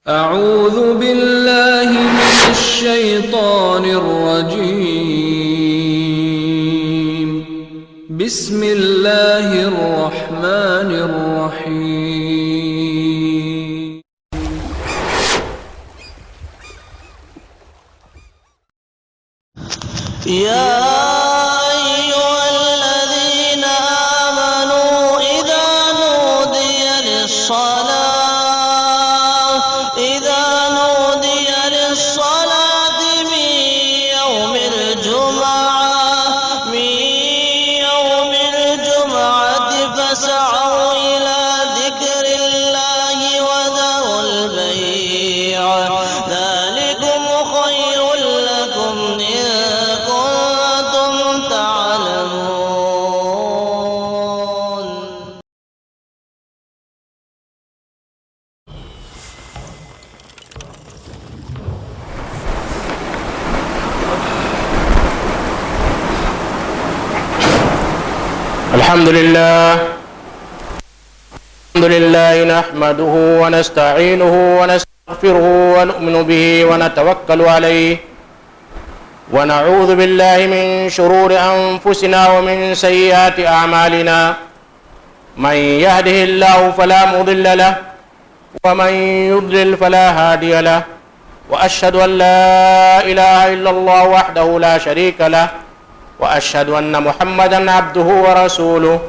أعوذ بالله من الشيطان الرجيم. بسم الله الرحمن الرحيم. يا أيها الذين آمنوا إذا نودي للصلاة من يوم الجمعة فاسعوا إلى ذكر الله وذروا البيع ذلكم خير لكم إن كنتم تعلمون. الحمد لله نحمده ونستعينه ونستغفره ونؤمن به ونتوكل عليه ونعوذ بالله من شرور أنفسنا ومن سيئات أعمالنا. من يهده الله فلا مضل له ومن يضلل فلا هادي له، وأشهد أن لا إله إلا الله وحده لا شريك له، وأشهد أن محمدًا عبده ورسوله.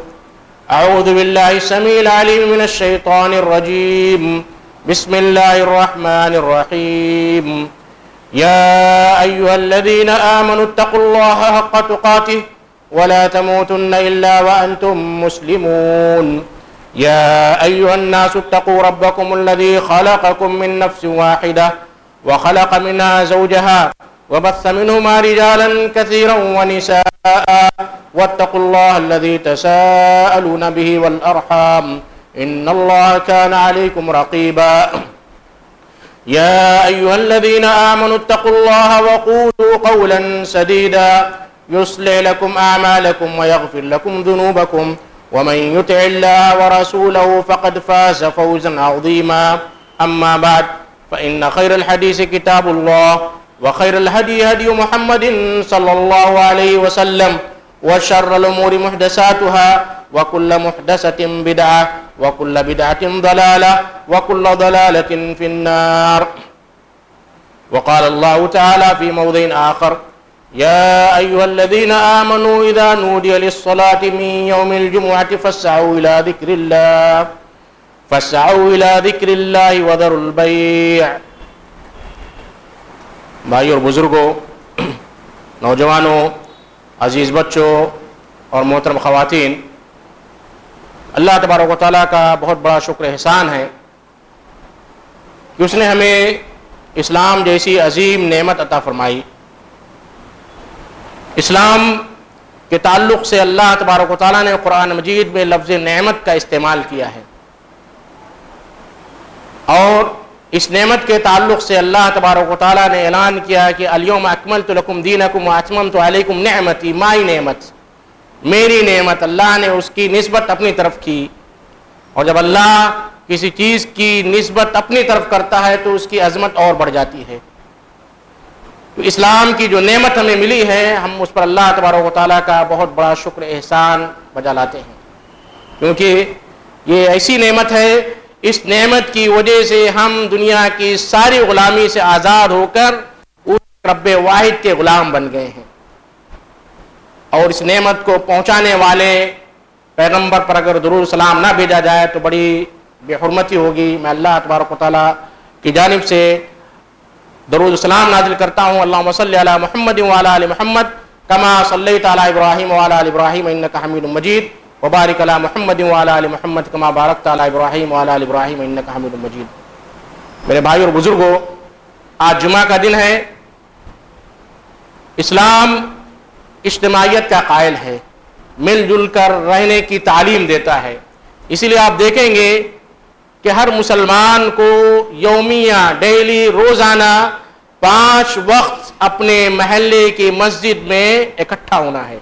أعوذ بالله السميع العليم من الشيطان الرجيم. بسم الله الرحمن الرحيم. يا أيها الذين آمنوا اتقوا الله حق تقاته ولا تموتن إلا وأنتم مسلمون. يا أيها الناس اتقوا ربكم الذي خلقكم من نفس واحدة وخلق منها زوجها وبث منهما رجالا كثيرا ونساء واتقوا الله الذي تساءلون به والأرحام إن الله كان عليكم رقيبا. يا أيها الذين آمنوا اتقوا الله وقولوا قولا سديدا يصلح لكم أعمالكم ويغفر لكم ذنوبكم، ومن يطع الله ورسوله فقد فاز فوزا عظيما. أما بعد، فإن خير الحديث كتاب الله، وخير الهدي هدي محمد صلى الله عليه وسلم، وشر الأمور محدثاتها، وكل محدثة بدعة، وكل بدعة ضلالة، وكل ضلالة في النار. وقال الله تعالى في موضع آخر: يا أيها الذين آمنوا إذا نودي للصلاة من يوم الجمعة فاسعوا إلى ذكر الله وذروا البيع. بھائی اور بزرگوں، نوجوانوں، عزیز بچوں اور محترم خواتین، اللہ تبارک و تعالیٰ کا بہت بڑا شکر احسان ہے کہ اس نے ہمیں اسلام جیسی عظیم نعمت عطا فرمائی. اسلام کے تعلق سے اللہ تبارک و تعالیٰ نے قرآن مجید میں لفظ نعمت کا استعمال کیا ہے، اور اس نعمت کے تعلق سے اللہ تبارک و تعالیٰ نے اعلان کیا کہ الیوم اکملت لکم دینکم واتممت علیکم نعمتی، مائی نعمت، میری نعمت. اللہ نے اس کی نسبت اپنی طرف کی، اور جب اللہ کسی چیز کی نسبت اپنی طرف کرتا ہے تو اس کی عظمت اور بڑھ جاتی ہے. تو اسلام کی جو نعمت ہمیں ملی ہے، ہم اس پر اللہ تبارک و تعالیٰ کا بہت بڑا شکر احسان بجا لاتے ہیں، کیونکہ یہ ایسی نعمت ہے، اس نعمت کی وجہ سے ہم دنیا کی ساری غلامی سے آزاد ہو کر اس رب واحد کے غلام بن گئے ہیں. اور اس نعمت کو پہنچانے والے پیغمبر پر اگر درود سلام نہ بھیجا جائے تو بڑی بے حرمتی ہوگی. میں اللہ تبارک و تعالیٰ کی جانب سے درود سلام نازل کرتا ہوں. اللہم صلی علی محمد وعلی آل محمد کما صلیت علی ابراہیم وعلی آل ابراہیم انک حمید مجید، وبارک علی محمد وعلی آل محمد کما بارکت علی ابراہیم وعلی آل ابراہیم انک حمید مجید. میرے بھائی اور بزرگوں، آج جمعہ کا دن ہے. اسلام اجتماعیت کا قائل ہے، مل جل کر رہنے کی تعلیم دیتا ہے. اسی لیے آپ دیکھیں گے کہ ہر مسلمان کو یومیہ، ڈیلی، روزانہ 5 وقت اپنے محلے کی مسجد میں اکٹھا ہونا ہے.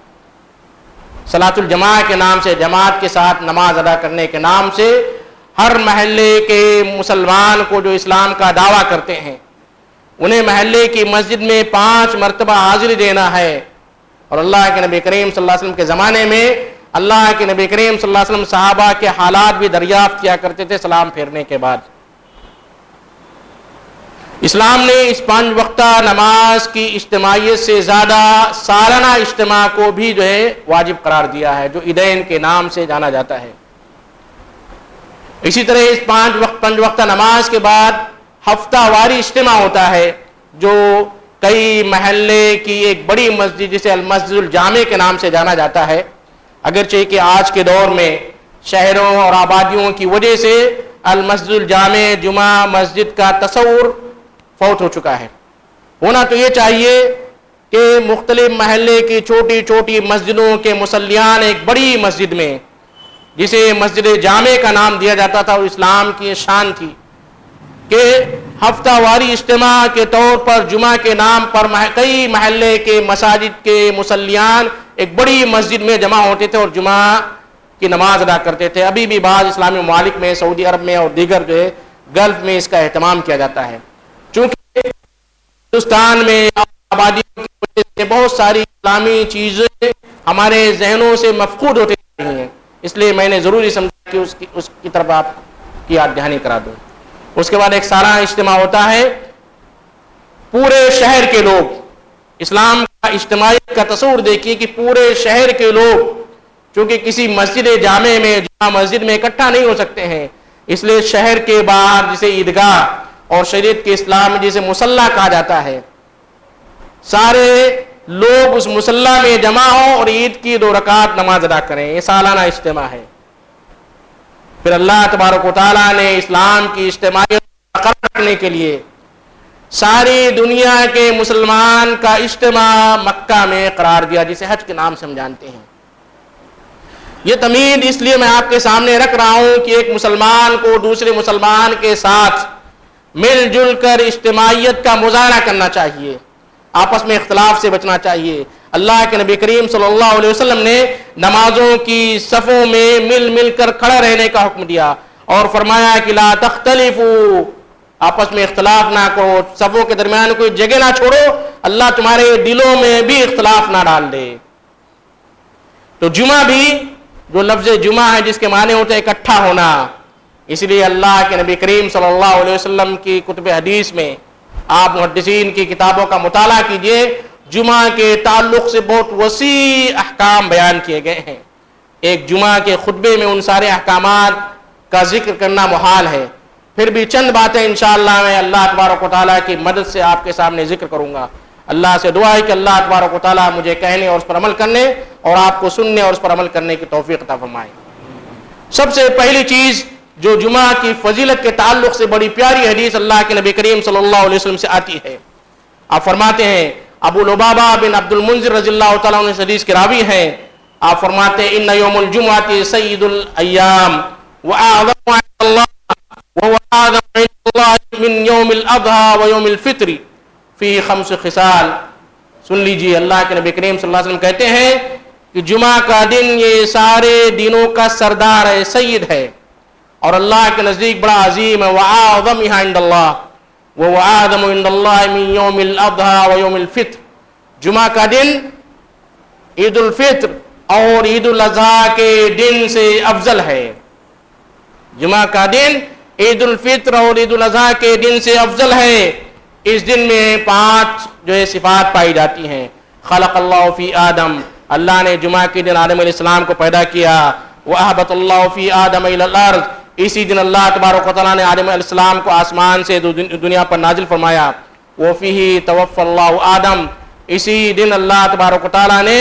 صلاۃ الجماع کے نام سے، جماعت کے ساتھ نماز ادا کرنے کے نام سے ہر محلے کے مسلمان کو جو اسلام کا دعویٰ کرتے ہیں انہیں محلے کی مسجد میں 5 مرتبہ حاضری دینا ہے. اور اللہ کے نبی کریم صلی اللہ علیہ وسلم کے زمانے میں اللہ کے نبی کریم صلی اللہ علیہ وسلم صحابہ کے حالات بھی دریافت کیا کرتے تھے سلام پھیرنے کے بعد. اسلام نے اس 5 وقتہ نماز کی اجتماعیت سے زیادہ سالانہ اجتماع کو بھی جو ہے واجب قرار دیا ہے، جو عیدین کے نام سے جانا جاتا ہے. اسی طرح اس 5 وقتہ نماز کے بعد ہفتہ واری اجتماع ہوتا ہے، جو کئی محلے کی ایک بڑی مسجد جسے المسجد الجامع کے نام سے جانا جاتا ہے. اگرچہ کہ آج کے دور میں شہروں اور آبادیوں کی وجہ سے المسجد الجامع جمعہ مسجد کا تصور فوت ہو چکا ہے. ہونا تو یہ چاہیے کہ مختلف محلے کی چھوٹی چھوٹی مسجدوں کے مصلیان ایک بڑی مسجد میں جسے مسجد جامع کا نام دیا جاتا تھا اور اسلام کی شان تھی کہ ہفتہ واری اجتماع کے طور پر جمعہ کے نام پر کئی محلے کے مساجد کے مصلیان ایک بڑی مسجد میں جمع ہوتے تھے اور جمعہ کی نماز ادا کرتے تھے. ابھی بھی بعض اسلامی ممالک میں، سعودی عرب میں اور دیگر جو ہے گلف میں اس کا اہتمام کیا جاتا ہے. چونکہ ہندوستان میں آبادیوں کی وجہ سے بہت ساری اسلامی چیزیں ہمارے ذہنوں سے مفقود ہوتی جا رہی ہیں، اس لیے میں نے ضروری سمجھا کہ اس کی طرف آپ کی یاد دہانی کرا دوں. اس کے بعد ایک سالانہ اجتماع ہوتا ہے. پورے شہر کے لوگ، اسلام کا اجتماعیت کا تصور دیکھیے کہ پورے شہر کے لوگ چونکہ کسی مسجد جامع میں جامع مسجد میں اکٹھا نہیں ہو سکتے ہیں، اس لیے شہر کے باہر جسے عیدگاہ اور شریعت کے اسلام میں جسے مصلی کہا جاتا ہے، سارے لوگ اس مصلی میں جمع ہوں اور عید کی 2 رکعت نماز ادا کریں. یہ سالانہ اجتماع ہے. پھر اللہ تبارک و تعالیٰ نے اسلام کی اجتماعیت برقرار رکھنے کے لیے ساری دنیا کے مسلمان کا اجتماع مکہ میں قرار دیا، جسے حج کے نام سے ہم جانتے ہیں. یہ تمہید اس لیے میں آپ کے سامنے رکھ رہا ہوں کہ ایک مسلمان کو دوسرے مسلمان کے ساتھ مل جل کر اجتماعیت کا مظاہرہ کرنا چاہیے، آپس میں اختلاف سے بچنا چاہیے. اللہ کے نبی کریم صلی اللہ علیہ وسلم نے نمازوں کی صفوں میں مل کر کھڑا رہنے کا حکم دیا اور فرمایا کہ لا تختلفوا، آپس میں اختلاف نہ کرو، صفوں کے درمیان کوئی جگہ نہ چھوڑو، اللہ تمہارے دلوں میں بھی اختلاف نہ ڈال دے. تو جمعہ بھی جو لفظ جمعہ ہے جس کے معنی ہوتے ہیں اکٹھا ہونا، اس لیے اللہ کے نبی کریم صلی اللہ علیہ وسلم کی کتب حدیث میں آپ محدثین کی کتابوں کا مطالعہ کیجئے، جمعہ کے تعلق سے بہت وسیع احکام بیان کیے گئے ہیں. ایک جمعہ کے خطبے میں ان سارے احکامات کا ذکر کرنا محال ہے. پھر بھی چند باتیں انشاءاللہ میں اللہ تبارک و تعالیٰ کی مدد سے آپ کے سامنے ذکر کروں گا. اللہ سے دعا ہے کہ اللہ تبارک و تعالیٰ مجھے کہنے اور اس پر عمل کرنے اور آپ کو سننے اور اس پر عمل کرنے کی توفیق عطا فرمائے. سب سے پہلی چیز جو جمعہ کی فضیلت کے تعلق سے بڑی پیاری حدیث اللہ کے نبی کریم صلی اللہ علیہ وسلم سے آتی ہے. آپ فرماتے ہیں، ابو لبابہ بن عبد المنذر رضی اللہ تعالیٰ عنہ اس حدیث کے راوی ہیں، آپ فرماتے ہیں ان یوم الجمعۃ سید الایام واعظم عند اللہ وهو اعظم عند اللہ من یوم الاضحى ویوم الفطر فی 5 خصال. سن لیجیے، اللہ کے نبی کریم صلی اللہ علیہ وسلم کہتے ہیں کہ جمعہ کا دن یہ سارے دنوں کا سردار ہے، سید ہے اور اللہ کے نزدیک بڑا عظیم ہے. وَأَعْظَمِهَا عِنْدَ اللَّهِ وَهُوَ أَعْظَمُ عِنْدَ اللَّهِ مِنْ يَوْمِ الْأَضْحَى وَيَوْمِ الْفِطْرِ. جمعہ کا دن عید الفطر اور عید الاضحیٰ کے دن سے افضل ہے. جمعہ کا دن عید الفطر اور عید الاضحیٰ کے دن سے افضل ہے. اس دن میں 5 جو ہے صفات پائی جاتی ہیں. خلق اللہ فی آدم، اللہ نے جمعہ کے دن آدم علیہ السلام کو پیدا کیا. وَأَهْبَطَ اللَّهُ فِي آدَمَ إِلَى الْأَرْضِ، اسی دن اللہ تبارک و تعالیٰ نے آدم علیہ السلام کو آسمان سے دنیا پر نازل فرمایا. وَفِيهِ تَوَفَّى اللَّهُ آدَمَ، اسی دن اللہ تبارک و تعالیٰ نے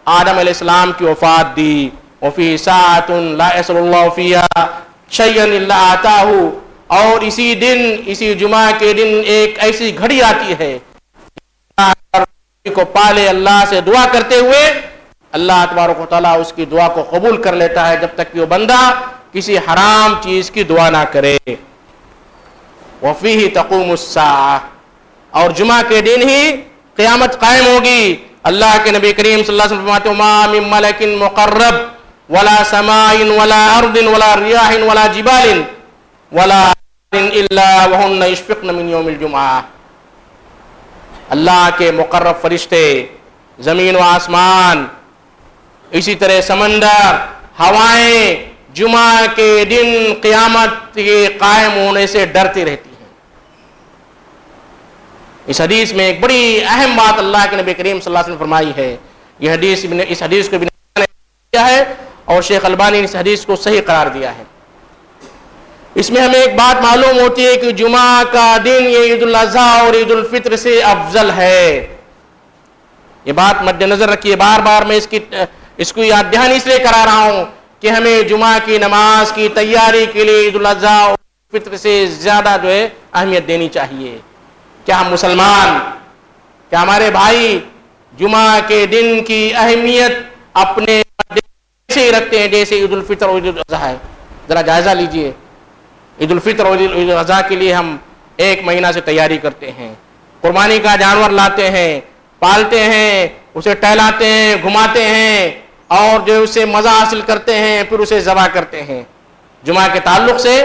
آدم علیہ السلام کی وفات دی. وَفِي سَاعَةٌ لَا يَسْأَلُ اللَّهُ فِيهَا شَيْئًا إِلَّا آتَاهُ، اور اسی دن اسی جمعہ کے دن ایک ایسی گھڑی آتی ہے کو پالے اللہ سے دعا کرتے ہوئے اللہ تبارک و تعالیٰ اس کی دعا کو قبول کر لیتا ہے جب تک کہ وہ بندہ کسی حرام چیز کی دعا نہ کرے. وَفِيهِ تَقُومُ السَّاعَةُ، اور جمعہ کے دن ہی قیامت قائم ہوگی. اللہ کے نبی کریم صلی اللہ علیہ وسلم فرماتے ہیں مَا مِن مَلَكٍ مُقَرَّبٍ ولا سماء ولا ارض ولا ریاح ولا جبال ولا الا وهن يشفقن من يوم الجمعہ. اللہ کے مقرب فرشتے، زمین و آسمان، اسی طرح سمندر، ہوائیں جمعہ کے دن قیامت کے قائم ہونے سے ڈرتی رہتی ہیں. اس حدیث میں ایک بڑی اہم بات اللہ کے نبی کریم صلی اللہ علیہ وسلم نے فرمائی ہے. یہ حدیث اس حدیث کو ابن حبان نے کیا ہے اور شیخ البانی نے اس حدیث کو صحیح قرار دیا ہے. اس میں ہمیں ایک بات معلوم ہوتی ہے کہ جمعہ کا دن یہ عید الاضحیٰ اور عید الفطر سے افضل ہے. یہ بات مد نظر رکھیے. بار بار میں اس کو یاد دہانی اس لیے کرا رہا ہوں کہ ہمیں جمعہ کی نماز کی تیاری کے لیے عید الاضحیٰ اور فطر سے زیادہ اہمیت دینی چاہیے. کیا ہم مسلمان، کیا ہمارے بھائی جمعہ کے دن کی اہمیت اپنے سے ہی رکھتے ہیں جیسے عید الفطر اور عید الاضحیٰ ہے؟ ذرا جائزہ لیجئے. عید الفطر اور عید الاضحیٰ کے لیے ہم 1 مہینہ سے تیاری کرتے ہیں، قربانی کا جانور لاتے ہیں، پالتے ہیں، اسے ٹہلاتے ہیں، گھماتے ہیں اور جو اسے مزہ حاصل کرتے ہیں، پھر اسے ذبح کرتے ہیں. جمعہ کے تعلق سے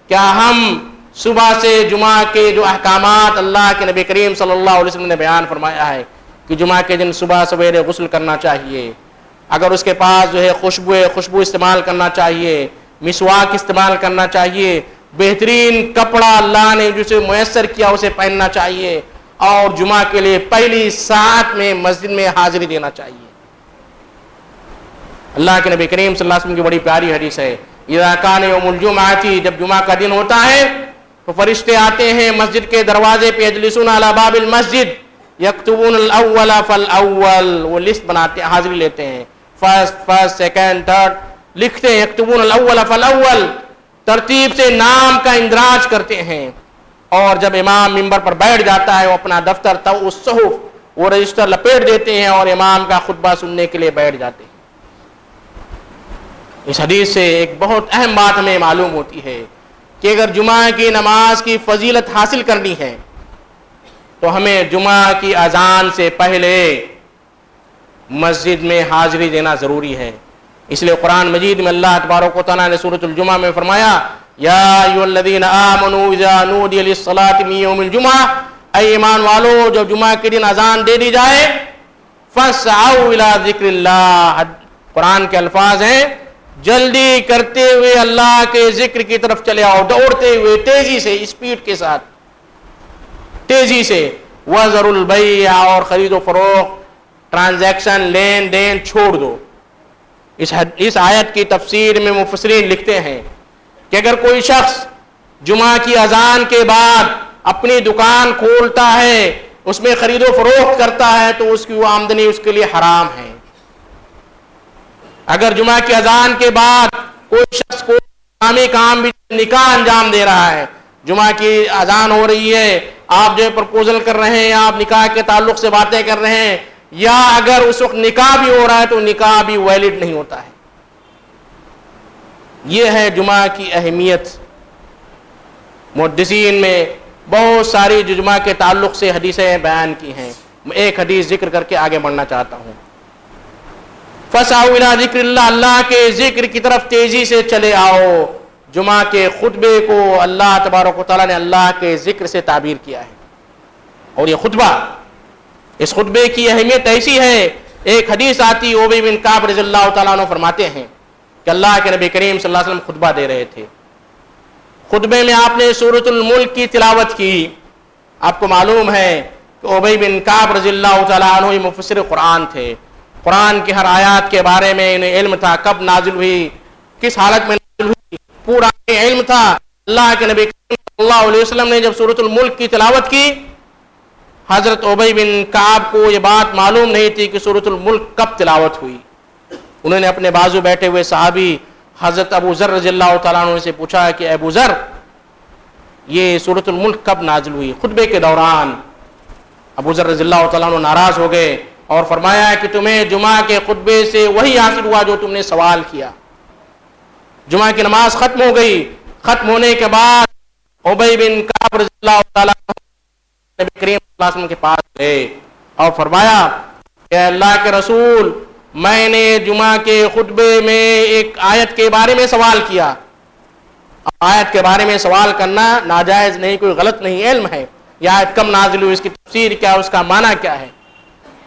کیا ہم صبح سے جمعہ کے جو احکامات اللہ کے نبی کریم صلی اللہ علیہ وسلم نے بیان فرمایا ہے کہ جمعہ کے دن صبح سویرے غسل کرنا چاہیے، اگر اس کے پاس خوشبو استعمال کرنا چاہیے، مسواک استعمال کرنا چاہیے، بہترین کپڑا اللہ نے جسے میسر کیا اسے پہننا چاہیے اور جمعہ کے لیے پہلی ساعت میں مسجد میں حاضری دینا چاہیے. اللہ کے نبی کریم صلی اللہ علیہ وسلم کی بڑی پیاری حدیث ہے، اذا کان یوم الجمعہ، جب جمعہ کا دن ہوتا ہے تو فرشتے آتے ہیں مسجد کے دروازے پہ، یجلسون علی باب المسجد یکتبون الاول فالاول، وہ لسٹ بناتے ہیں، حاضری لیتے ہیں، فرسٹ سیکنڈ تھرڈ لکھتے ہیں، یکتبون الاول فالاول، ترتیب سے نام کا اندراج کرتے ہیں. اور جب امام منبر پر بیٹھ جاتا ہے وہ اپنا دفتر تو اس صحف وہ رجسٹر لپیٹ دیتے ہیں اور امام کا خطبہ سننے کے لیے بیٹھ جاتے ہیں. اس حدیث سے ایک بہت اہم بات ہمیں معلوم ہوتی ہے کہ اگر جمعہ کی نماز کی فضیلت حاصل کرنی ہے تو ہمیں جمعہ کی اذان سے پہلے مسجد میں حاضری دینا ضروری ہے. اس لیے قرآن مجید میں اللہ تبارک و تعالیٰ نے سورۃ الجمعہ میں فرمایا، یا ایھا الذین آمنوا اذا نودی للصلاۃ من یوم الجمعہ، اے ایمان والو جب جمعہ کے دن اذان دے دی جائے، فاسعوا الی ذکر اللہ، قرآن کے الفاظ ہیں جلدی کرتے ہوئے اللہ کے ذکر کی طرف چلے آؤ، دوڑتے ہوئے، تیزی سے، اسپیڈ کے ساتھ، تیزی سے. وذروا البیع، اور خرید و فروخت، ٹرانزیکشن، لین دین چھوڑ دو. اس آیت کی تفسیر میں مفسرین لکھتے ہیں کہ اگر کوئی شخص جمعہ کی اذان کے بعد اپنی دکان کھولتا ہے، اس میں خرید و فروخت کرتا ہے تو اس کی وہ آمدنی اس کے لیے حرام ہے. اگر جمعہ کی اذان کے بعد کوئی شخص کوئی اسلامی کام بھی، نکاح انجام دے رہا ہے، جمعہ کی اذان ہو رہی ہے، آپ جو پرپوزل کر رہے ہیں، آپ نکاح کے تعلق سے باتیں کر رہے ہیں، یا اگر اس وقت نکاح بھی ہو رہا ہے تو نکاح بھی ویلڈ نہیں ہوتا ہے. یہ ہے جمعہ کی اہمیت. محدثین میں بہت ساری جمعہ کے تعلق سے حدیثیں بیان کی ہیں. میں ایک حدیث ذکر کر کے آگے بڑھنا چاہتا ہوں. فَسَعُوا إِلَىٰ ذِكْرِ اللَّهِ، اللہ کے ذکر کی طرف تیزی سے چلے آؤ. جمعہ کے خطبے کو اللہ تبارک و تعالیٰ نے اللہ کے ذکر سے تعبیر کیا ہے. اور یہ خطبہ، اس خطبے کی اہمیت ایسی ہے، ایک حدیث آتی، ابی بن کعب رضی اللہ تعالیٰ عنہ فرماتے ہیں کہ اللہ کے نبی کریم صلی اللہ علیہ وسلم خطبہ دے رہے تھے. خطبے میں آپ نے سورۃ الملک کی تلاوت کی. آپ کو معلوم ہے کہ ابی بن کعب رضی اللہ تعالیٰ عنہ مفسر قرآن تھے. قرآن کی ہر آیات کے بارے میں انہیں علم تھا، کب نازل ہوئی، کس حالت میں نازل ہوئی، پورا علم تھا. اللہ کے نبی کریم صلی اللہ علیہ وسلم نے جب سورۃ الملک کی تلاوت کی، حضرت ابی بن کعب کو یہ بات معلوم نہیں تھی کہ سورۃ الملک کب تلاوت ہوئی. انہوں نے اپنے بازو بیٹھے ہوئے صحابی حضرت ابو ذر رضی اللہ تعالیٰ عنہ سے پوچھا کہ ابو ذر، یہ سورۃ الملک کب نازل ہوئی؟ خطبے کے دوران ابو ذر رضی اللہ تعالیٰ عنہ ناراض ہو گئے اور فرمایا کہ تمہیں جمعہ کے خطبے سے وہی حاصل ہوا جو تم نے سوال کیا. جمعہ کی نماز ختم ہو گئی. ختم ہونے کے بعد ابی بن کعب رضی اللہ تعالیٰ عنہ نبی کریم صلی اللہ علیہ وسلم کے پاس گئے اور فرمایا کہ اللہ کے رسول، میں نے جمعہ کے خطبے میں ایک آیت کے بارے میں سوال کیا. آیت کے بارے میں سوال کرنا ناجائز نہیں، کوئی غلط نہیں، علم ہے. یہ آیت کم نازل ہوئی، اس کی تفسیر کیا، اس کا معنی کیا ہے.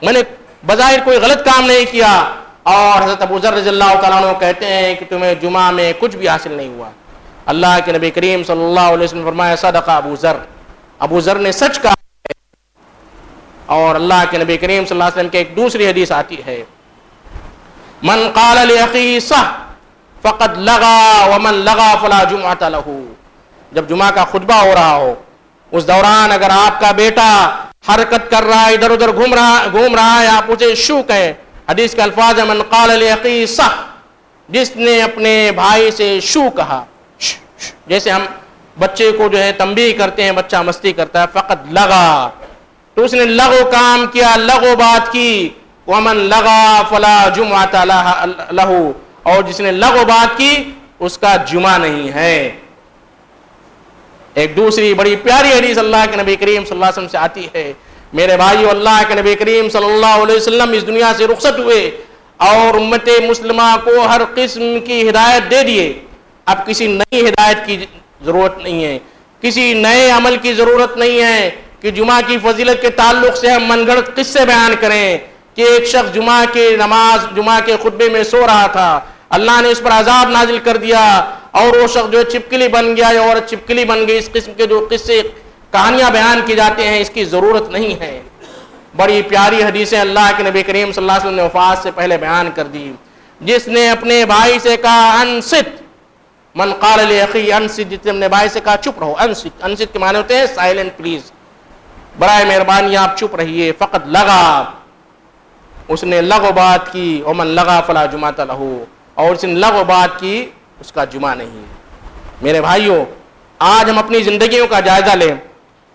میں نے بظاہر کوئی غلط کام نہیں کیا. اور حضرت ابو ذر رضی اللہ تعالیٰ عنہ کہتے ہیں کہ تمہیں جمعہ میں کچھ بھی حاصل نہیں ہوا. اللہ کے نبی کریم صلی اللہ علیہ وسلم نے فرمایا صدق ابو ذر، ابو ذر نے سچ کہا. اور اللہ کے نبی کریم صلی اللہ علیہ وسلم کے ایک دوسری حدیث آتی ہے، من قال لأخیہ صح فقد لغا ومن لغا فلا جمعۃ لہ. جب جمعہ کا خطبہ ہو رہا ہو، اس دوران اگر آپ کا بیٹا حرکت کر رہا ہے، ادھر ادھر گھوم رہا ہے، آپ اسے شو کہیں. حدیث کے الفاظ ہے من قال لأخیہ صح، جس نے اپنے بھائی سے شو کہا، جیسے ہم بچے کو جو ہے تنبیہ کرتے ہیں، بچہ مستی کرتا ہے، فقد لغا، تو اس نے لغو کام کیا، لغو بات کی. ومن لغا فلا جمعۃ لہ، اور جس نے لغو بات کی اس کا جمعہ نہیں ہے. ایک دوسری بڑی پیاری حدیث اللہ کے نبی کریم صلی اللہ علیہ وسلم سے آتی ہے. میرے بھائیو، اللہ کے نبی کریم صلی اللہ علیہ وسلم اس دنیا سے رخصت ہوئے اور امت مسلمہ کو ہر قسم کی ہدایت دے دیے. اب کسی نئی ہدایت کی ضرورت نہیں ہے، کسی نئے عمل کی ضرورت نہیں ہے کہ جمعہ کی فضیلت کے تعلق سے ہم من گھڑت قصے بیان کریں کہ ایک شخص جمعہ کی نماز، جمعہ کے خطبے میں سو رہا تھا، اللہ نے اس پر عذاب نازل کر دیا اور وہ شخص جو ہے چپکلی بن گیا، اور چپکلی بن گئی. اس قسم کے جو قصے کہانیاں بیان کی جاتے ہیں، اس کی ضرورت نہیں ہے. بڑی پیاری حدیثیں اللہ کے نبی کریم صلی اللہ علیہ وسلم نے وفات سے پہلے بیان کر دی. جس نے اپنے بھائی سے کہا انصت، من قال لاخی انصت، جس نے اپنے بھائی سے کہا چپ رہو، انصت، انصت کے معنی ہوتے ہیں سائلنٹ پلیز، برائے مہربانی آپ چپ رہیے. فقط لغا، اس نے لغو بات کی. ومن لغا فلا جمعۃ لہ، اور اس نے لغو بات کی اس کا جمعہ نہیں. میرے بھائیوں، آج ہم اپنی زندگیوں کا جائزہ لیں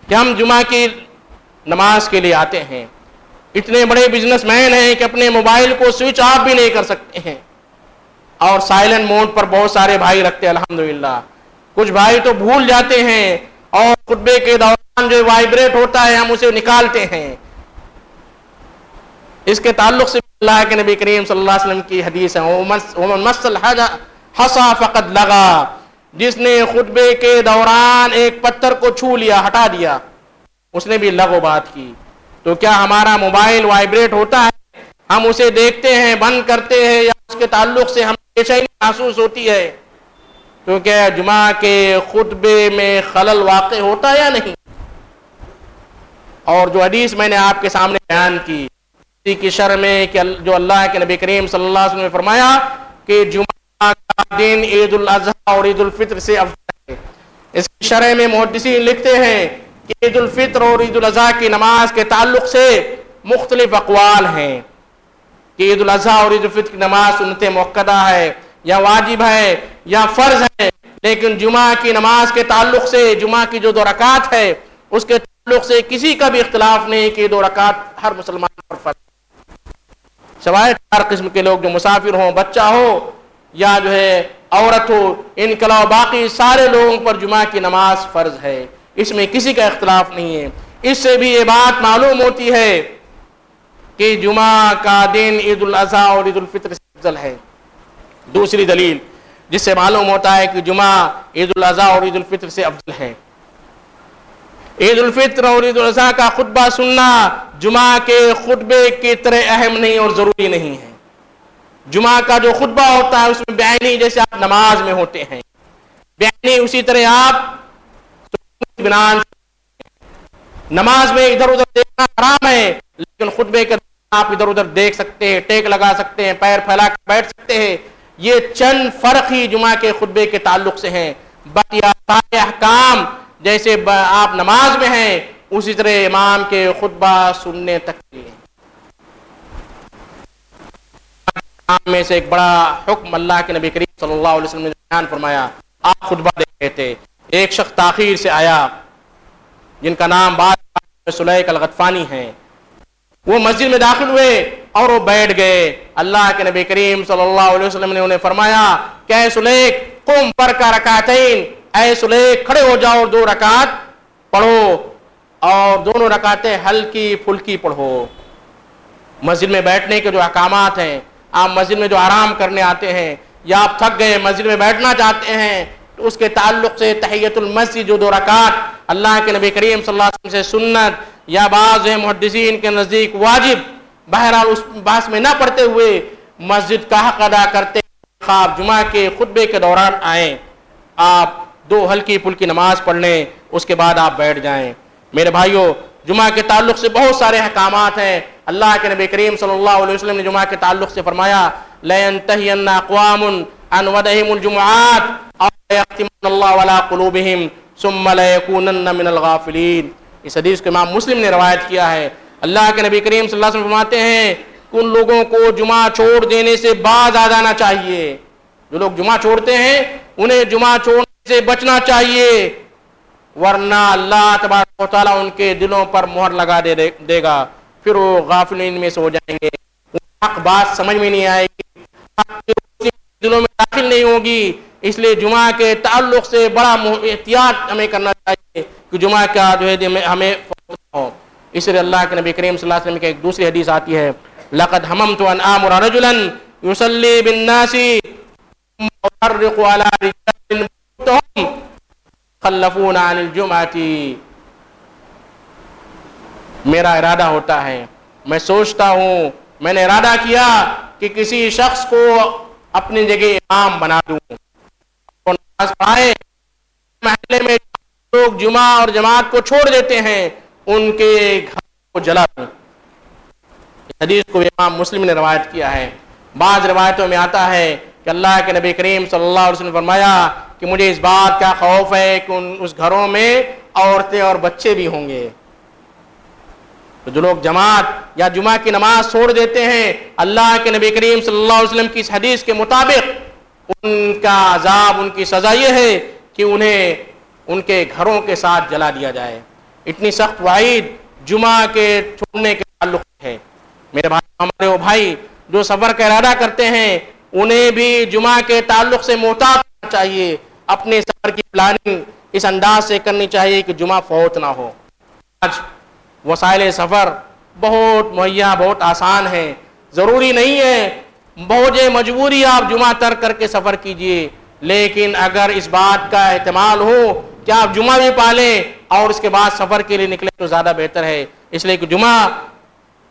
کہ ہم جمعہ کی نماز کے لیے آتے ہیں. اتنے بڑے بزنس مین ہیں کہ اپنے موبائل کو سوئچ آف بھی نہیں کر سکتے ہیں، اور سائلنٹ موڈ پر بہت سارے بھائی رکھتے ہیں الحمدللہ. کچھ بھائی تو بھول جاتے ہیں اور خطبے کے دوران جو وائبریٹ ہوتا ہے ہم اسے نکالتے ہیں. اس کے تعلق سے اللہ کے نبی کریم صلی اللہ علیہ وسلم کی حدیث ہے، ومن مس الحصى فقد لغا، جس نے خطبے کے دوران ایک پتھر کو چھو لیا، ہٹا دیا، اس نے بھی لغو بات کی. تو کیا ہمارا موبائل وائبریٹ ہوتا ہے، ہم اسے دیکھتے ہیں، بند کرتے ہیں، یا اس کے تعلق سے ہم بے چینی محسوس ہوتی ہے؟ تو کیا جمعہ کے خطبے میں خلل واقع ہوتا ہے یا نہیں؟ اور جو حدیث میں نے آپ کے سامنے بیان کی کی شرح میں کہ جو اللہ کے نبی کریم صلی اللہ علیہ وسلم نے فرمایا کہ جمعہ کا دن عید الاضحیٰ اور عید الفطر سے افضل ہے. اس کی شرح میں محدثین لکھتے ہیں کہ عید الفطر اور عید الاضحیٰ کی نماز کے تعلق سے مختلف اقوال ہیں کہ عید الاضحیٰ اور عید الفطر کی نماز سنت مؤکدہ ہے یا واجب ہے یا فرض ہے. لیکن جمعہ کی نماز کے تعلق سے، جمعہ کی جو 2 رکعت ہے اس کے تعلق سے کسی کا بھی اختلاف نہیں کہ 2 رکعت ہر مسلمان پر فرض، سوائے 4 قسم کے لوگ جو مسافر ہوں، بچہ ہو یا جو ہے عورت ہو، ان کے علاوہ باقی سارے لوگوں پر جمعہ کی نماز فرض ہے. اس میں کسی کا اختلاف نہیں ہے. اس سے بھی یہ بات معلوم ہوتی ہے کہ جمعہ کا دن عید الاضحیٰ اور عید الفطر سے افضل ہے. دوسری دلیل جس سے معلوم ہوتا ہے کہ جمعہ عید الاضحیٰ اور عید الفطر سے افضل ہے، عید الفطر اور عید الاضحیٰ کا خطبہ سننا جمعہ کے خطبے کی طرح اہم نہیں اور ضروری نہیں ہے. جمعہ کا جو خطبہ ہوتا ہے اس میں بیانی جیسے آپ نماز میں ہوتے ہیں، بیانی اسی طرح آپ بنان، نماز میں ادھر ادھر دیکھنا حرام ہے، لیکن خطبے کے آپ ادھر ادھر دیکھ سکتے ہیں، ٹیک لگا سکتے ہیں، پیر پھیلا کر بیٹھ سکتے ہیں. یہ چند فرق ہی جمعہ کے خطبے کے تعلق سے ہیں. باقی سارے احکام جیسے آپ نماز میں ہیں اسی طرح امام کے خطبہ سننے تک کے لیے. میں سے ایک بڑا حکم اللہ کے نبی کریم صلی اللہ علیہ وسلم نے بیان فرمایا. آپ خطبہ دے رہے تھے، ایک شخص تاخیر سے آیا جن کا نام بعد سلیق الغطفانی ہے. وہ مسجد میں داخل ہوئے اور وہ بیٹھ گئے. اللہ کے نبی کریم صلی اللہ علیہ وسلم نے انہیں فرمایا کہ اے سلیق قم فرکع رکعتین، اے سلیق کھڑے ہو جاؤ، 2 رکعت پڑھو، اور دونوں رکعتیں ہلکی پھلکی پڑھو. مسجد میں بیٹھنے کے جو احکامات ہیں آپ مسجد میں جو آرام کرنے آتے ہیں یا آپ تھک گئے مسجد میں بیٹھنا چاہتے ہیں تو اس کے تعلق سے تحیۃ المسجد جو 2 رکعت اللہ کے نبی کریم صلی اللہ علیہ وسلم سے سنت یا بعض محدثین کے نزدیک واجب، بہرحال اس بحث میں نہ پڑتے ہوئے مسجد کا حق ادا کرتے خواب جمعہ کے خطبے کے دوران آئیں، آپ 2 ہلکی پھلکی نماز پڑھ لیں، اس کے بعد آپ بیٹھ جائیں۔ میرے بھائیوں، جمعہ کے تعلق سے بہت سارے احکامات ہیں۔ اللہ کے نبی کریم صلی اللہ علیہ وسلم نے جمعہ کے تعلق سے فرمایا لَيَنْتَهِيَنَّ أَقْوَامٌ عَنْ وَدَهِمُ الْجُمُعَاتِ أَوْ لَيَخْتِمَنَّ اللَّهُ عَلَىٰ قُلُوبِهِمْ ثُمَّ لَيَكُونَنَّ مِنَ الْغَافِلِينَ۔ اس حدیث کو امام مسلم نے روایت کیا ہے۔ اللہ کے نبی کریم صلی اللہ علیہ وسلم فرماتے ہیں کہ ان لوگوں کو جمعہ چھوڑ دینے سے باز آ جانا چاہیے۔ جو لوگ جمعہ چھوڑتے ہیں انہیں جمعہ چھوڑنے سے بچنا چاہیے، ورنہ اللہ تبارک و تعالیٰ ان کے دلوں پر مہر لگا دے گا، پھر وہ غافلین میں سے ہو جائیں گے، حق بات سمجھ میں نہیں آئے گی، حق کی روشنی دلوں میں داخل نہیں ہوگی۔ اس لیے جمعہ کے تعلق سے بڑا احتیاط ہمیں کرنا چاہیے کہ جمعہ کا جو ہے ہمیں فوت ہو۔ اس لیے اللہ کے نبی کریم صلی اللہ علیہ وسلم کی ایک دوسری حدیث آتی ہے لَقَدْ هَمَمْتُ أَنْ آمُرَ رَجُلًا يُصَلِّي بِالنَّاسِ وَأُفَرِّقُ عَلَىٰ رِجَالٍ بُيُوتَهُمْ خلفون عن الجمعۃ۔ میرا ارادہ ہوتا ہے، میں سوچتا ہوں، میں نے ارادہ کیا کہ کسی شخص کو اپنی جگہ امام بنا دوں اور نماز پڑھائے۔ محلے میں لوگ جمعہ اور جماعت کو چھوڑ دیتے ہیں ان کے گھر کو جلا دوں۔ اس حدیث کو امام مسلم نے روایت کیا ہے۔ بعض روایتوں میں آتا ہے کہ اللہ کے نبی کریم صلی اللہ علیہ وسلم نے فرمایا کہ مجھے اس بات کا خوف ہے کہ اس گھروں میں عورتیں اور بچے بھی ہوں گے۔ تو جو لوگ جماعت یا جمعہ کی نماز چھوڑ دیتے ہیں، اللہ کے نبی کریم صلی اللہ علیہ وسلم کی اس حدیث کے مطابق ان کا عذاب، ان کی سزا یہ ہے کہ انہیں ان کے گھروں کے ساتھ جلا دیا جائے۔ اتنی سخت وعید جمعہ کے چھوڑنے کے تعلق ہے۔ میرے بھائی، ہمارے وہ بھائی جو سفر کا ارادہ کرتے ہیں انہیں بھی جمعہ کے تعلق سے محتاط ہونا چاہیے، اپنے سفر کی پلاننگ اس انداز سے کرنی چاہیے کہ جمعہ فوت نہ ہو۔ آج وسائل سفر بہت مہیا، بہت آسان ہیں، ضروری نہیں ہے بوجھ مجبوری آپ جمعہ ترک کر کے سفر کیجئے، لیکن اگر اس بات کا احتمال ہو کہ آپ جمعہ بھی پالیں اور اس کے بعد سفر کے لیے نکلیں تو زیادہ بہتر ہے۔ اس لیے کہ جمعہ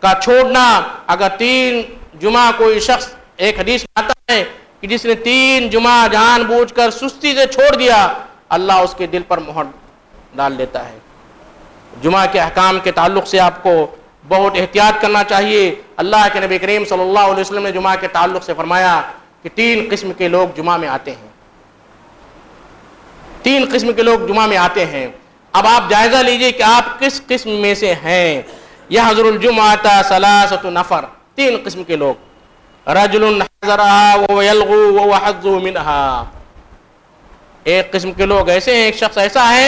کا چھوڑنا، اگر 3 جمعہ کوئی شخص، ایک حدیث میں آتا ہے کہ جس نے 3 جمعہ جان بوجھ کر سستی سے چھوڑ دیا، اللہ اس کے دل پر مہر ڈال دیتا ہے۔ جمعہ کے احکام کے تعلق سے آپ کو بہت احتیاط کرنا چاہیے۔ اللہ کے نبی کریم صلی اللہ علیہ وسلم نے جمعہ کے تعلق سے فرمایا کہ 3 قسم کے لوگ جمعہ میں آتے ہیں، 3 قسم کے لوگ جمعہ میں آتے ہیں۔ اب آپ جائزہ لیجئے کہ آپ کس قسم میں سے ہیں۔ یحضر الجمعۃ 3 نفر، 3 قسم کے لوگ۔ رجل حضرها وهو يلغو وهو حظه منها، ایک قسم کے لوگ ایسے ہیں، ایک شخص ایسا ہے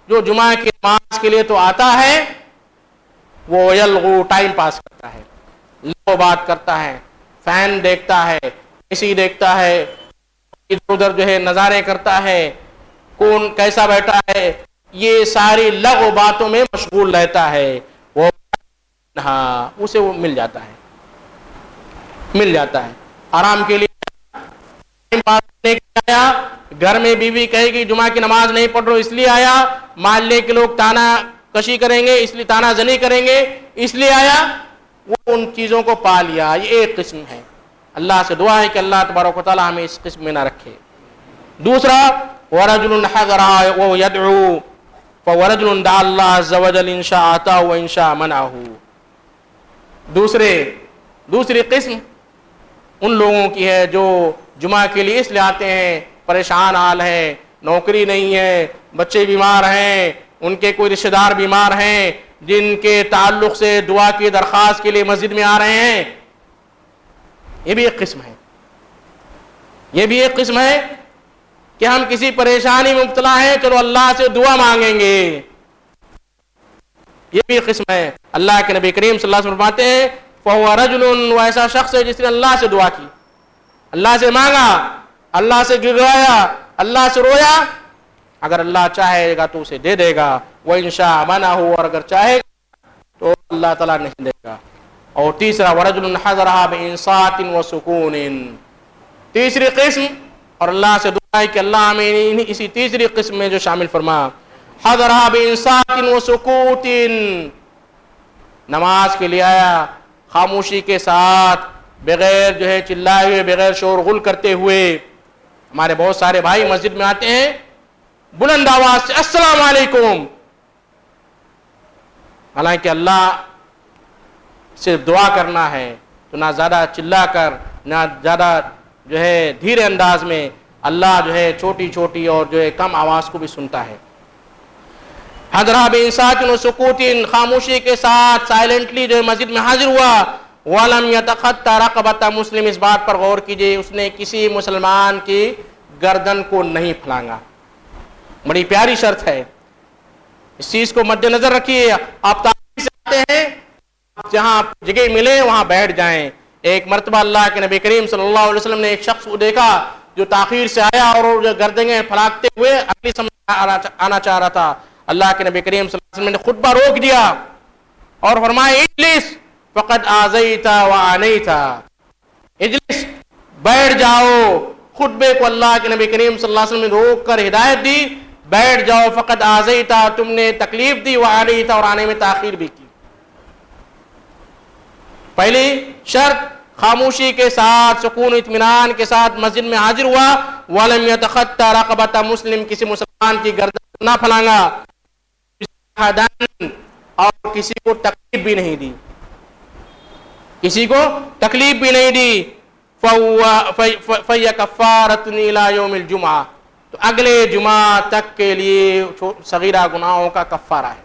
جو جمعہ کی نماز کے لیے تو آتا ہے، وہ یلغو ٹائم پاس کرتا ہے، لغو بات کرتا ہے، فین دیکھتا ہے، اسی دیکھتا ہے، ادھر ادھر جو ہے نظارے کرتا ہے، کون کیسا بیٹھا ہے، یہ ساری لغو باتوں میں مشغول رہتا ہے۔ وہ ہاں اسے وہ مل جاتا ہے آرام کے لیے ٹائم پاس کرنے کے لیے آیا، گھر میں بیوی کہے گی جمعہ کی نماز نہیں پڑھ رہا اس لیے آیا، محلے کے لوگ تانا کشی کریں گے اس لیے، تانا زنی کریں گے اس لیے آیا، وہ ان چیزوں کو پا لیا۔ یہ ایک قسم ہے۔ اللہ سے دعا ہے کہ اللہ تبارک و تعالی ہمیں اس قسم میں نہ رکھے۔ دوسرا، ورجل حضر وهو يدعو فورجل دعا الله عز وجل ان شاء آتاه وان شاء منعه۔ دوسری قسم ان لوگوں کی ہے جو جمعہ کے لیے اس لیے آتے ہیں، پریشان حال ہے، نوکری نہیں ہے، بچے بیمار ہیں، ان کے کوئی رشتہ دار بیمار ہیں، جن کے تعلق سے دعا کی درخواست کے لیے مسجد میں آ رہے ہیں۔ یہ بھی ایک قسم ہے کہ ہم کسی پریشانی میں مبتلا ہیں، چلو اللہ سے دعا مانگیں گے، یہ بھی ایک قسم ہے۔ اللہ کے نبی کریم صلی اللہ علیہ وسلم فرماتے ہیں فَهُوَ رَجُلٌ، وہ ایسا شخص ہے جس نے اللہ سے دعا کی، اللہ سے مانگا، اللہ سے گڑگڑایا، اللہ سے رویا، اگر اللہ چاہے گا تو اسے دے دے گا، وَإِنْ شَاءَ مَنَعَهُ، اور اگر چاہے گا تو اللہ تعالیٰ نہیں دے گا۔ اور تیسرا ورجل حضرها بانصات وسکون. تیسری قسم، اور اللہ سے دعا ہے کہ اللہ ہمیں اسی تیسری قسم میں جو شامل فرما. حضرها بانصات وسکوت، نماز کے لیے آیا خاموشی کے ساتھ، بغیر جو ہے چلائے ہوئے، بغیر شور غل کرتے ہوئے. ہمارے بہت سارے بھائی مسجد میں آتے ہیں بلند آواز سے السلام علیکم، حالانکہ اللہ سے دعا کرنا ہے تو نہ زیادہ چلا کر، نہ زیادہ جو ہے دھیرے انداز میں. اللہ جو ہے چھوٹی چھوٹی اور جو ہے کم آواز کو بھی سنتا ہے. حضرہ بانصات و سکوت، خاموشی کے ساتھ سائلنٹلی جو ہے مسجد میں حاضر ہوا. وَلَمْ يَتَخَطَّ رَقَبَةَ مسلم، اس بات پر غور کیجئے اس نے کسی مسلمان کی گردن کو نہیں پھلانگا. بڑی پیاری شرط ہے، اس چیز کو مد نظر رکھیے. آپ تاخیر سے آتے ہیں، جہاں جگہ ملے وہاں بیٹھ جائیں. ایک مرتبہ اللہ کے نبی کریم صلی اللہ علیہ وسلم نے ایک شخص کو دیکھا جو تاخیر سے آیا اور گردنیں پھلاتے ہوئے اگلی سمت آنا چاہ رہا تھا. اللہ کے نبی کریم صلی اللہ علیہ وسلم نے خطبہ روک دیا اور فرمایا اجلس فقد آذیت وآنیت، اجلس بیٹھ جاؤ. خطبے کو اللہ کے نبی کریم صلی اللہ علیہ وسلم نے روک کر ہدایت دی، بیٹھ جاؤ. فقد آذیت، تم نے تکلیف دی، وآنیت، اور آنے میں تاخیر بھی کی. پہلی شرط خاموشی کے ساتھ، سکون اطمینان کے ساتھ مسجد میں حاضر ہوا. وَلَمْ يَتَخَطَّ رَقَبَةَ مسلم، کسی مسلمان کی گردن نہ پھلانگا، اور کسی کو تکلیف بھی نہیں دی، کسی کو تکلیف بھی نہیں دی. فَيَّ كَفَّارَةٌ إِلَى يَوْمِ الْجُمْعَةِ، تو اگلے جمعہ تک کے لیے صغیرہ گناہوں کا کفارہ ہے.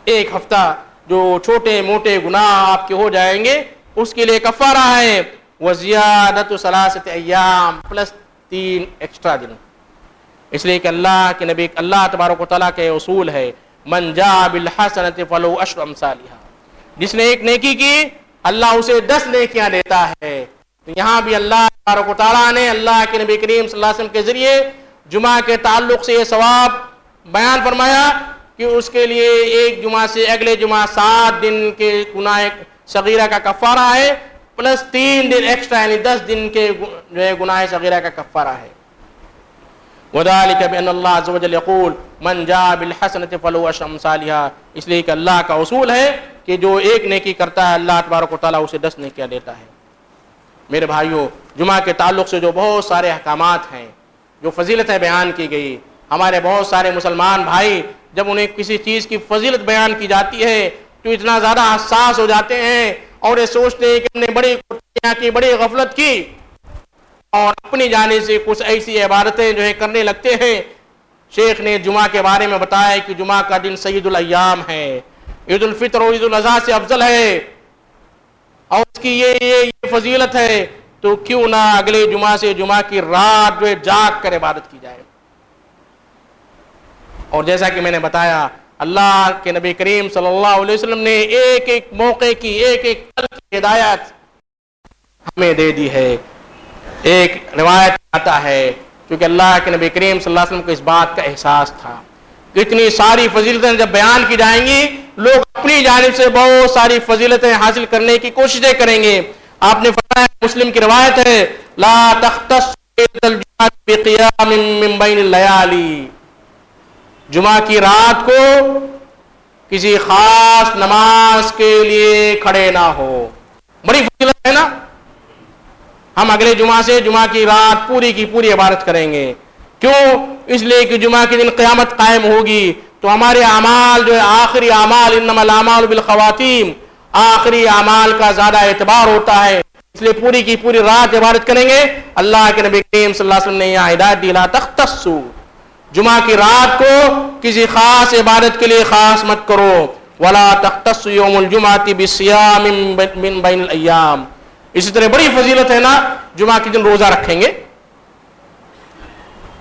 ایک ہفتہ جو چھوٹے موٹے گناہ آپ کے ہو جائیں گے اس کے لیے کفارہ ہے. وَزِيَادَةُ ثَلَاثَةِ أَيَّامٍ، پلس 3 ایکسٹرا دن. اس لیے کہ اللہ کے نبی، اللہ تبارک و تعالیٰ کے اصول ہے من جاء بالحسنۃ فلہ عشر امثالھا، جس نے ایک نیکی کی اللہ اسے 10 نیکیاں دیتا ہے. تو یہاں بھی اللہ تبارک و تعالیٰ نے اللہ کے نبی کریم صلی اللہ علیہ وسلم کے ذریعے جمعہ کے تعلق سے یہ ثواب بیان فرمایا کہ اس کے لیے ایک جمعہ سے اگلے جمعہ 7 دن کے گناہ صغیرہ کا کفارہ ہے، پلس 3 دن ایکسٹرا، یعنی 10 دن کے جو ہے گناہ صغیرہ کا کفارہ ہے. وَذَلِكَ بِأَنَّ اللَّهَ عَزَّ وَجَلَّ يَقُولُ مَنْ جَاءَ بِالْحَسَنَةِ فَلَهُ عَشْرُ أَمْثَالِهَا، اس لیے کہ اللہ کا اصول ہے کہ جو ایک نیکی کرتا ہے اللہ تبارک و تعالیٰ اسے 10 نیکیاں دیتا ہے. میرے بھائیوں، جمعہ کے تعلق سے جو بہت سارے احکامات ہیں، جو فضیلتیں بیان کی گئی، ہمارے بہت سارے مسلمان بھائی جب انہیں کسی چیز کی فضیلت بیان کی جاتی ہے تو اتنا زیادہ حساس ہو جاتے ہیں اور یہ سوچتے ہیں کہ ہم نے بڑی کوتاہیاں کی، بڑی غفلت کی، اور اپنی جانب سے کچھ ایسی عبادتیں جو ہے کرنے لگتے ہیں. شیخ نے جمعہ کے بارے میں بتایا کہ جمعہ کا دن سید الایام ہے، عید الفطر اور عید الاضحیٰ سے افضل ہے، اور اس کی یہ فضیلت ہے، تو کیوں نہ اگلے جمعہ سے جمعہ کی رات جو ہے جاگ کر عبادت کی جائے. اور جیسا کہ میں نے بتایا اللہ کے نبی کریم صلی اللہ علیہ وسلم نے ایک ایک موقع کی، ایک ایک پل کی ہدایت ہمیں دے دی ہے. ایک روایت آتا ہے کیونکہ اللہ کے نبی کریم صلی اللہ علیہ وسلم کو اس بات کا احساس تھا کہ اتنی ساری فضیلتیں جب بیان کی جائیں گی لوگ اپنی جانب سے بہت ساری فضیلتیں حاصل کرنے کی کوششیں کریں گے. آپ نے فرمایا، مسلم کی روایت ہے، لا تختص الجمعہ بقیام من بین اللیالی، جمعہ کی رات کو کسی خاص نماز کے لیے کھڑے نہ ہو. بڑی فضیلت ہے نا. ہم اگلے جمعہ سے جمعہ کی رات پوری کی پوری عبادت کریں گے. کیوں؟ اس لیے کہ جمعہ کے دن قیامت قائم ہوگی تو ہمارے اعمال جو ہے آخری اعمال، انما الاعمال بالخواتیم، آخری اعمال کا زیادہ اعتبار ہوتا ہے، اس لیے پوری کی پوری رات عبادت کریں گے. اللہ کے نبی کریم صلی اللہ علیہ وسلم نے یہاں ہدایت دی، لا تختصوا، جمعہ کی رات کو کسی خاص عبادت کے لیے خاص مت کرو. ولا تختصوا یوم الجمعہ بصیام من بین الایام. اسی طرح بڑی فضیلت ہے نا، جمعہ کے دن روزہ رکھیں گے،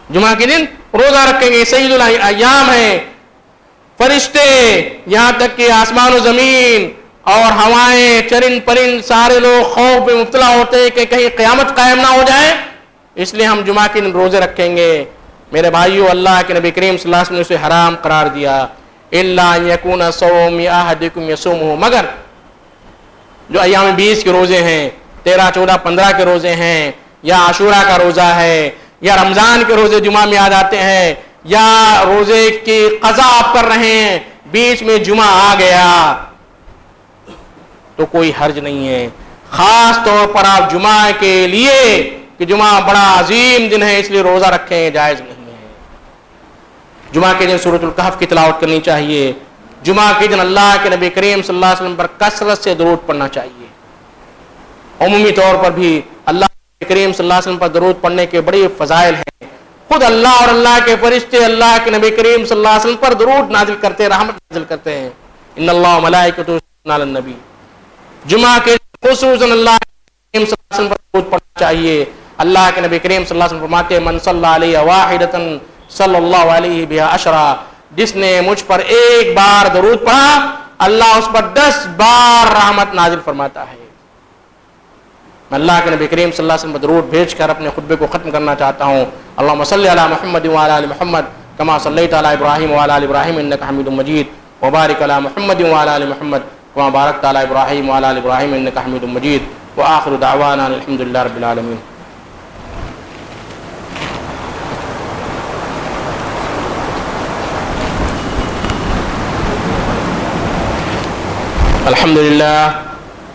جمعہ کے دن روزہ رکھیں گے. سید الایام ہے. فرشتے یہاں تک کہ آسمان و زمین اور ہوائیں، چرند پرند، سارے لوگ خوف میں مبتلا ہوتے ہیں کہ کہیں قیامت قائم نہ ہو جائے، اس لیے ہم جمعہ کے دن روزے رکھیں گے. میرے بھائیو، اللہ کے نبی کریم صلی اللہ علیہ وسلم نے اسے حرام قرار دیا. الا ان یکون صوم احدکم یصومہ، مگر جو ایام 20 کے روزے ہیں، 13 14 15 کے روزے ہیں، یا عاشورہ کا روزہ ہے، یا رمضان کے روزے جمعہ میں آ جاتے ہیں، یا روزے کی قضا آپ کر رہے ہیں، بیچ میں جمعہ آ گیا تو کوئی حرج نہیں ہے. خاص طور پر آپ جمعہ کے لیے کہ جمعہ بڑا عظیم دن ہے اس لیے روزہ رکھیں، جائز نہیں ہے. جمعہ کے دن سورۃ الکہف کی تلاوت کرنی چاہیے. جمعہ کے دن اللہ کے نبی کریم صلی اللہ علیہ وسلم پر کثرت سے درود پڑھنا چاہیے. عمومی طور پر بھی اللہ کے کریم صلی اللہ علیہ وسلم پر درود پڑھنے کے بڑے فضائل ہیں. خود اللہ اور اللہ کے فرشتے اللہ کے نبی کریم صلی اللہ علیہ وسلم پر درود نازل کرتے ہیں، رحمت نازل کرتے ہیں. ان اللہ ملائکۃ یصلون علی النبی. جمعہ کے خصوصاً اللہ کے کریم صلی اللہ علیہ وسلم پر درود پڑھنا چاہیے. اللہ کے نبی کریم صلی اللہ علیہ وسلم فرماتے ہیں من صلی علیہ واحدۃ صلی اللہ علیہ بہا عشرا. جس نے مجھ پر ایک بار درود پڑھا اللہ اس پر 10 بار رحمت نازل فرماتا ہے. میں اللہ کے نبی کریم صلی اللہ علیہ وسلم پر درود بھیج کر اپنے خطبے کو ختم کرنا چاہتا ہوں. اللہم صلی علی محمد وعلی آل محمد کما صلیت علی ابراہیم وعلی آل ابراہیم انک حمید مجید وبارک علی محمد وعلی آل محمد کما بارکت علی ابراہیم وعلی آل ابراہیم انک حمید مجید وآخر دعوانا الحمدللہ رب العالمین.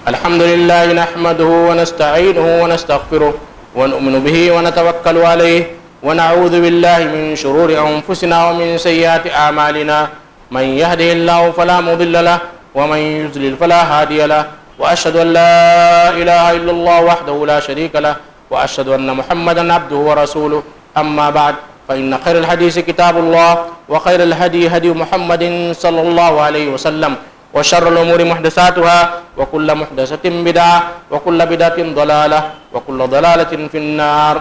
الحمد لله نحمده ونستعينه ونستغفره ونؤمن به ونتوكل عليه ونعوذ بالله من شرور أنفسنا ومن سيئات أعمالنا من يهده الله فلا مضل له ومن يضلل فلا هادي له وأشهد أن لا إله إلا الله وحده لا شريك له وأشهد أن محمدا عبده ورسوله. أما بعد فإن خير الحديث كتاب الله وخير الهدي هدي محمد صلى الله عليه وسلم وشر الأمور محدثاتها وكل محدثة بدعة وكل بدعة ضلالة وكل ضلالة في النار.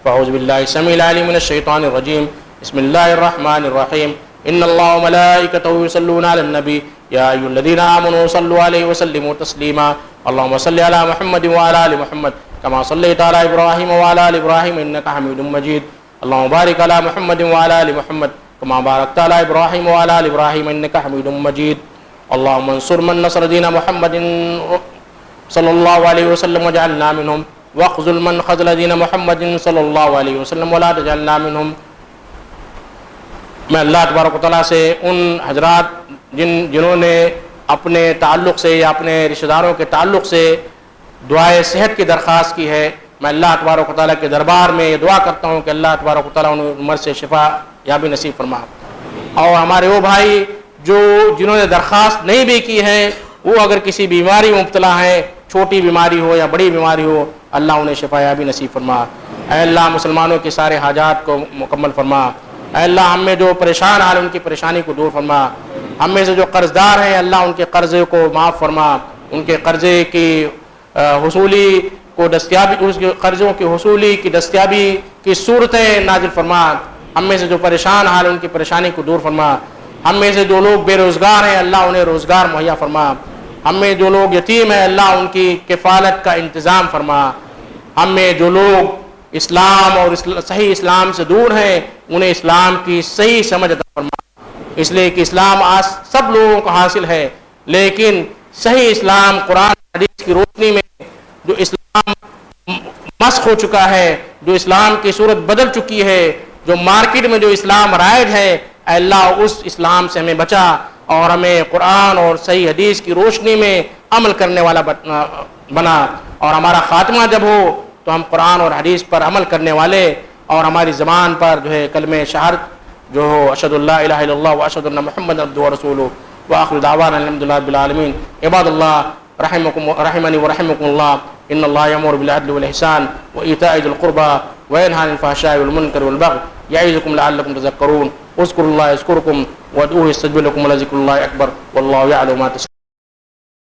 فأعوذ بالله السميع العليم من الشيطان الرجيم. بسم الله الرحمن الرحيم. إن الله وملائكته يصلون على النبي يا أيها الذين آمنوا صلوا عليه وسلموا تسليما. اللهم صل على محمد وعلى آل محمد كما صليت على إبراهيم وعلى آل إبراهيم إنك حميد مجيد. اللهم بارك على محمد وعلى آل محمد كما باركت على إبراهيم وعلى آل إبراهيم إنك حميد مجيد. اللهم انصر من نصر دين محمد صلى الله عليه وسلم وجعلنا منهم واخذل من خذل دين محمد صلی اللہ علیہ وسلم ولا تجعلنا منهم. میں اللہ تبارک و تعالیٰ سے ان حضرات جنہوں نے اپنے تعلق سے یا اپنے رشتہ داروں کے تعلق سے دعائے صحت کی درخواست کی ہے، میں اللہ تبارک و تعالیٰ کے دربار میں یہ دعا کرتا ہوں کہ اللہ تبارک و تعالیٰ انہیں عمر سے شفا یا بھی نصیب فرما. اور ہمارے وہ بھائی جنہوں نے درخواست نہیں بھی کی ہے وہ اگر کسی بیماری میں مبتلا ہیں، چھوٹی بیماری ہو یا بڑی بیماری ہو، اللہ انہیں شفا یا بھی نصیب فرما. اے اللہ مسلمانوں کے سارے حاجات کو مکمل فرما. اے اللہ ہم میں جو پریشان حال ان کی پریشانی کو دور فرما. ہم میں سے جو قرض دار ہیں اللہ ان کے قرضے کو معاف فرما. ان کے قرضے کی حصولی کو دستیابی، اس کے قرضوں کی حصولی کی دستیابی کی صورتیں نازل فرما. ہم میں سے جو پریشان حال ان کی پریشانی کو دور فرما. ہم میں سے جو لوگ بے روزگار ہیں اللہ انہیں روزگار مہیا فرما. ہم میں جو لوگ یتیم ہیں اللہ ان کی کفالت کا انتظام فرما. ہم میں جو لوگ اسلام اور صحیح اسلام سے دور ہیں انہیں اسلام کی صحیح سمجھ عطا فرما. اس لیے کہ اسلام آج سب لوگوں کو حاصل ہے، لیکن صحیح اسلام قرآن حدیث کی روشنی میں جو اسلام مسخ ہو چکا ہے، جو اسلام کی صورت بدل چکی ہے، جو مارکیٹ میں جو اسلام رائج ہے، اے اللہ اس اسلام سے ہمیں بچا اور ہمیں قرآن اور صحیح حدیث کی روشنی میں عمل کرنے والا بنا. اور ہمارا خاتمہ جب ہو تو ہم قرآن اور حدیث پر عمل کرنے والے اور ہماری زبان پر جو ہے کلمہ شہادت جو ہو اشہد اللہ الہ الا اللہ واشہد ان محمد عبدہ ورسولہ وآخر دعوانا الحمدللہ رب العالمین. عباد اللہ رحمنی ورحمکم اللہ. ان اللہ یأمر بالعدل والإحسان وإیتاء ذی القربى وینہی عن الفحشاء والمنکر والبغی یعظکم لعلکم تذکرون. اذکروا اللہ یذکرکم وادعوہ یستجب لکم ولذکر اللہ اکبر واللہ یعلم ما تصنعون.